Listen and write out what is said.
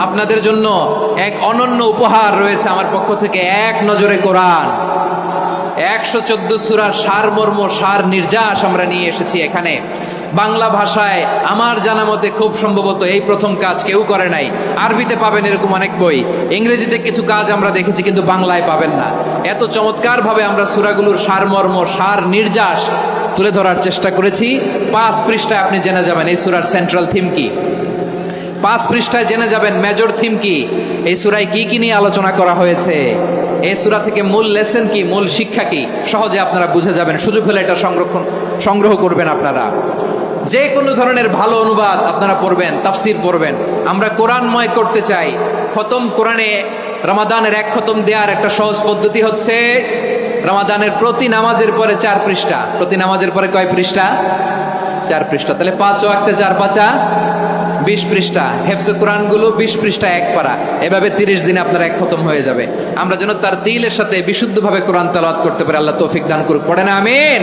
আপনাদের জন্য এক অনন্য উপহার রয়েছে আমার পক্ষ থেকে। এক নজরে কোরআন 114 সূরার সারমর্ম, সার নির্যাস আমরা নিয়ে এসেছি এখানে বাংলা ভাষায়। আমার জানা মতে খুব সম্ভবত এই প্রথম কাজ কেউ করে নাই। আরবিতে পাবেন এরকম অনেক বই, ইংরেজিতে কিছু কাজ আমরা দেখেছি, কিন্তু বাংলায় পাবেন না। এত চমৎকার ভাবে আমরা সূরাগুলোর সারমর্ম, সার নির্যাস তুলে ধরার চেষ্টা করেছি। 5 পৃষ্ঠায় আপনি জেনে যাবেন এই সূরার সেন্ট্রাল থিম কি। 5 পৃষ্ঠায় জেনে যাবেন মেজর থিম কি, এই সূরায় কি কি নিয়ে আলোচনা করা হয়েছে, এই সূরা থেকে মূল লেসন কি, মূল শিক্ষা কি, সহজে আপনারা বুঝে যাবেন। সুযোগ হলে এটা সংগ্রহ করবেন আপনারা। যে কোনো ধরনের ভালো অনুবাদ আপনারা পড়বেন, তাফসির পড়বেন। আমরা কোরআনময় করতে চাই। খতম কোরআনে রমাদানের 1 খতম দেওয়ার একটা সহজ পদ্ধতি হচ্ছে রমাদানের প্রতি নামাজের পরে 4 পৃষ্ঠা। প্রতি নামাজের পরে কয় পৃষ্ঠা? 4 পৃষ্ঠা। তাহলে 5 ওয়াক্তে 4 পাঁচা 20 পৃষ্ঠা। হেফজে কোরআনগুলো 20 পৃষ্ঠা এক পারা। এভাবে 30 দিনে আপনার 1 খতম হয়ে যাবে। আমরা যেন তার তিলের সাথে বিশুদ্ধভাবে কোরআন তেলাওয়াত করতে পারি। আল্লাহ তৌফিক দান করুক। পড়েন আমিন।